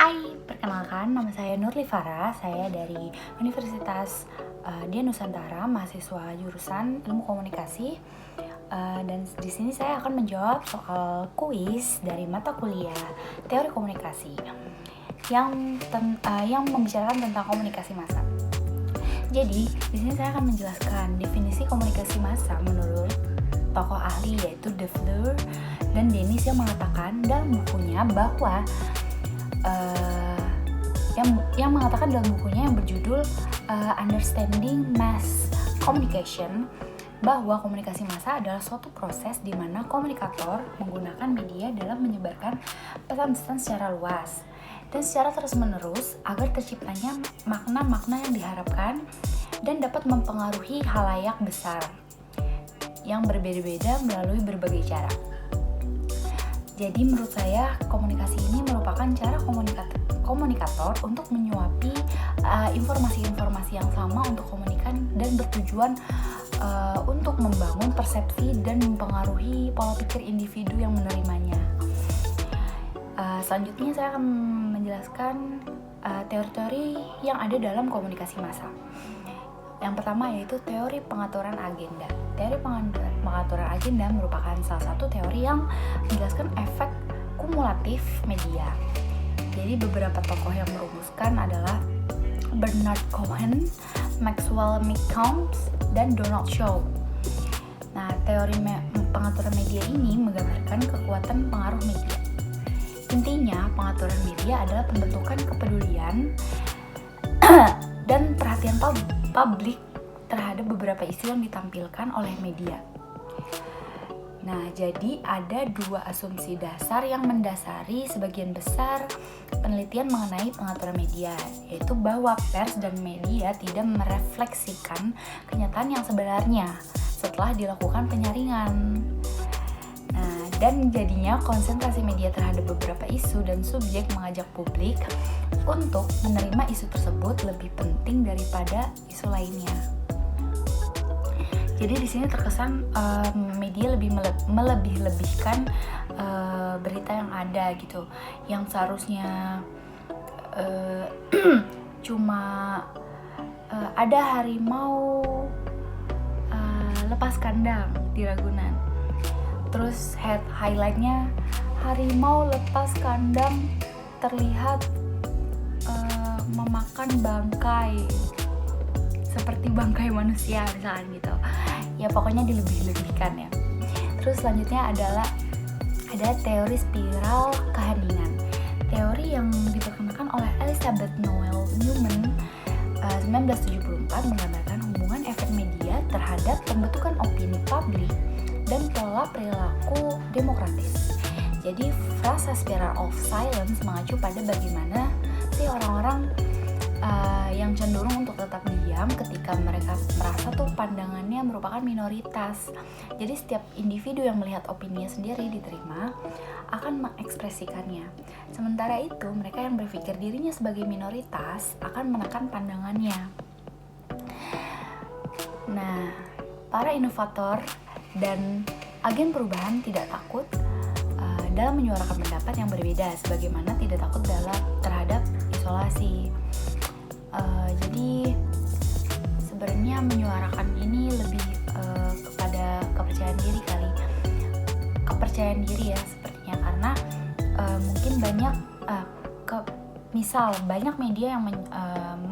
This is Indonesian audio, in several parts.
Hai, perkenalkan nama saya Nurli Farah. Saya dari Universitas Dian Nusantara, mahasiswa jurusan Ilmu Komunikasi. Dan di sini saya akan menjawab soal kuis dari mata kuliah Teori Komunikasi yang membicarakan tentang komunikasi massa. Jadi, di sini saya akan menjelaskan definisi komunikasi massa menurut tokoh ahli yaitu De Fleur dan Dennis yang mengatakan dalam bukunya bahwa yang mengatakan dalam bukunya yang berjudul Understanding Mass Communication bahwa komunikasi massa adalah suatu proses di mana komunikator menggunakan media dalam menyebarkan pesan-pesan secara luas dan secara terus-menerus agar terciptanya makna-makna yang diharapkan dan dapat mempengaruhi khalayak besar yang berbeda-beda melalui berbagai cara. Jadi menurut saya komunikasi ini merupakan cara komunikator untuk menyuapi informasi-informasi yang sama untuk komunikan dan bertujuan untuk membangun persepsi dan mempengaruhi pola pikir individu yang menerimanya. Selanjutnya saya akan menjelaskan teori-teori yang ada dalam komunikasi massa. Yang pertama yaitu teori pengaturan agenda. Teori pengaturan agenda merupakan salah satu teori yang menjelaskan efek kumulatif media. Jadi beberapa tokoh yang merumuskan adalah Bernard Cohen, Maxwell McCombs, dan Donald Shaw. Nah, teori pengaturan media ini menggambarkan kekuatan pengaruh media. Intinya, pengaturan media adalah pembentukan kepedulian dan perhatian publik terhadap beberapa isu yang ditampilkan oleh media. Nah, jadi ada dua asumsi dasar yang mendasari sebagian besar penelitian mengenai pengaturan media, yaitu bahwa pers dan media tidak merefleksikan kenyataan yang sebenarnya setelah dilakukan penyaringan. Nah, dan jadinya konsentrasi media terhadap beberapa isu dan subjek mengajak publik untuk menerima isu tersebut lebih penting daripada isu lainnya. Jadi di sini terkesan media lebih melebih-lebihkan berita yang ada gitu, yang seharusnya cuma ada harimau lepas kandang di Ragunan. Terus highlightnya harimau lepas kandang terlihat memakan bangkai seperti bangkai manusia misalnya gitu. Ya pokoknya dilebih-lebihkan ya. Terus selanjutnya adalah ada teori spiral keheningan. Teori yang diperkenalkan oleh Elizabeth Noel Newman 1974 menggambarkan hubungan efek media terhadap pembentukan opini publik dan pola perilaku demokratis. Jadi frasa spiral of silence mengacu pada bagaimana sih orang-orang yang cenderung untuk tetap diam ketika mereka merasa tuh pandangannya merupakan minoritas. Jadi setiap individu yang melihat opininya sendiri diterima akan mengekspresikannya. Sementara itu mereka yang berpikir dirinya sebagai minoritas akan menekan pandangannya. Nah, para inovator dan agen perubahan tidak takut dalam menyuarakan pendapat yang berbeda, sebagaimana tidak takut terhadap isolasi. Jadi sebenarnya menyuarakan ini lebih kepada kepercayaan diri ya sepertinya, karena mungkin banyak banyak media yang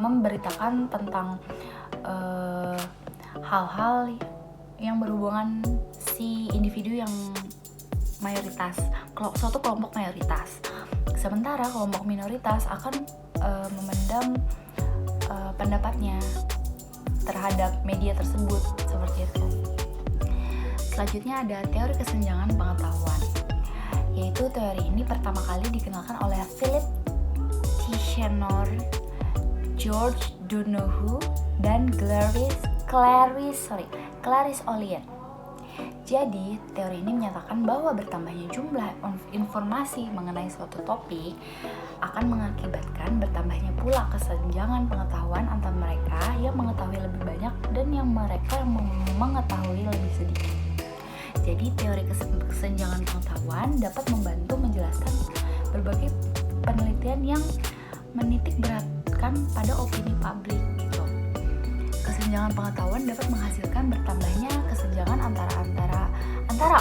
memberitakan tentang hal-hal yang berhubungan si individu yang mayoritas, suatu kelompok mayoritas. Sementara kelompok minoritas akan memendam pendapatnya terhadap media tersebut seperti itu. Selanjutnya ada teori kesenjangan pengetahuan, yaitu teori ini pertama kali dikenalkan oleh Philip Tichenor, George Donoghue, dan Clarisse Oliet. Jadi, teori ini menyatakan bahwa bertambahnya jumlah informasi mengenai suatu topik akan mengakibatkan bertambahnya pula kesenjangan pengetahuan antara mereka yang mengetahui lebih banyak dan mereka yang mengetahui lebih sedikit. Jadi, teori kesenjangan pengetahuan dapat membantu menjelaskan berbagai penelitian yang menitik beratkan pada opini publik gitu. Kesenjangan pengetahuan dapat menghasilkan bertambahnya kesenjangan antara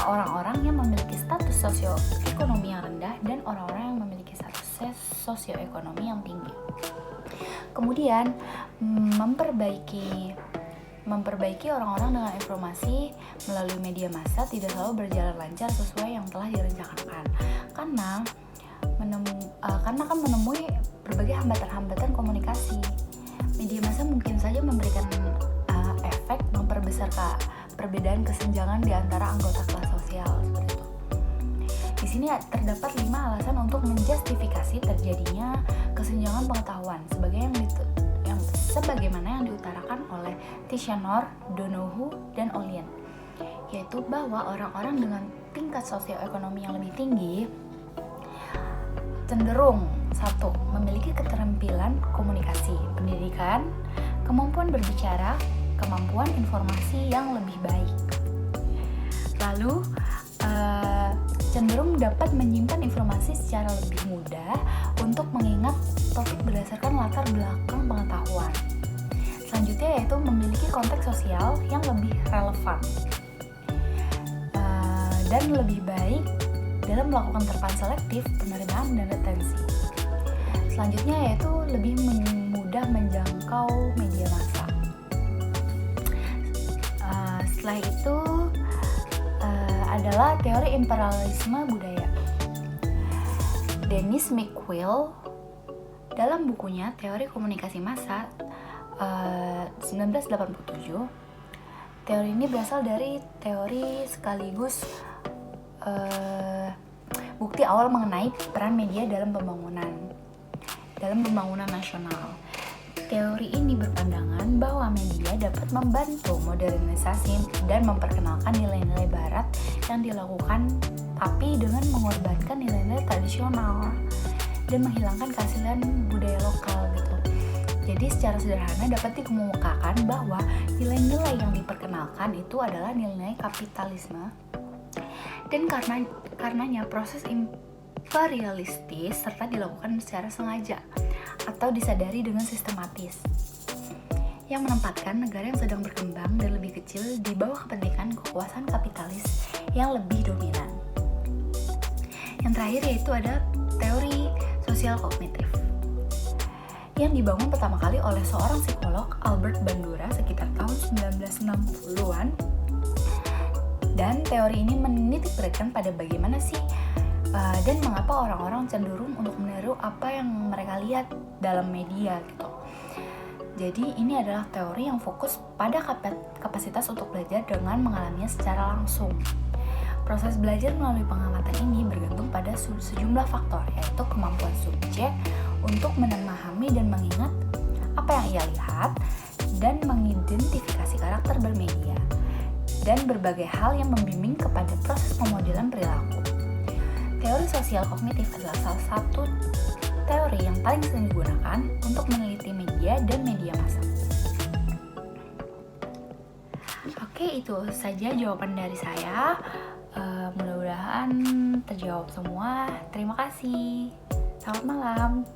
orang-orang yang memiliki status sosioekonomi yang rendah dan orang-orang yang memiliki status sosioekonomi yang tinggi. Kemudian memperbaiki orang-orang dengan informasi melalui media massa tidak selalu berjalan lancar sesuai yang telah direncanakan karena akan menemui berbagai hambatan-hambatan komunikasi. Media massa mungkin saja memberikan efek memperbesar perbedaan kesenjangan di antara anggota kelas sosial seperti itu. Di sini terdapat 5 alasan untuk menjustifikasi terjadinya kesenjangan pengetahuan sebagaimana yang diutarakan oleh Tichenor, Donoghue, dan Olien, yaitu bahwa orang-orang dengan tingkat sosioekonomi yang lebih tinggi cenderung 1. Memiliki keterampilan komunikasi, pendidikan, kemampuan berbicara, kemampuan informasi yang lebih baik. Lalu cenderung dapat menyimpan informasi secara lebih mudah untuk mengingat topik berdasarkan latar belakang pengetahuan. Selanjutnya yaitu memiliki konteks sosial yang lebih relevan dan lebih baik dalam melakukan terpaan selektif, penerimaan, dan retensi. Selanjutnya yaitu lebih mudah menjangkau media massa. Setelah itu adalah teori imperialisme budaya. Dennis McQuill dalam bukunya Teori Komunikasi Massa 1987, teori ini berasal dari teori sekaligus bukti awal mengenai peran media dalam pembangunan nasional. Teori ini berpandangan bahwa media dapat membantu modernisasi dan memperkenalkan nilai-nilai barat yang dilakukan, tapi dengan mengorbankan nilai-nilai tradisional dan menghilangkan keaslian budaya lokal gitu. Jadi secara sederhana dapat dikemukakan bahwa nilai-nilai yang diperkenalkan itu adalah nilai kapitalisme, dan karenanya proses imperialistis serta dilakukan secara sengaja atau disadari dengan sistematis yang menempatkan negara yang sedang berkembang dan lebih kecil di bawah kepentingan kekuasaan kapitalis yang lebih dominan. Yang terakhir yaitu ada teori sosial kognitif yang dibangun pertama kali oleh seorang psikolog, Albert Bandura, sekitar tahun 1960-an. Dan teori ini menitik beratkan pada bagaimana sih dan mengapa orang-orang cenderung untuk meniru apa yang mereka lihat dalam media gitu. Jadi ini adalah teori yang fokus pada kapasitas untuk belajar dengan mengalaminya secara langsung. Proses belajar melalui pengamatan ini bergantung pada sejumlah faktor, yaitu kemampuan subjek untuk memahami dan mengingat apa yang ia lihat dan mengidentifikasi karakter bermedia dan berbagai hal yang membimbing kepada proses pemodelan perilaku. Teori sosial kognitif adalah salah satu teori yang paling sering digunakan untuk meneliti media dan media massa. Oke, itu saja jawaban dari saya. Mudah-mudahan terjawab semua. Terima kasih. Selamat malam.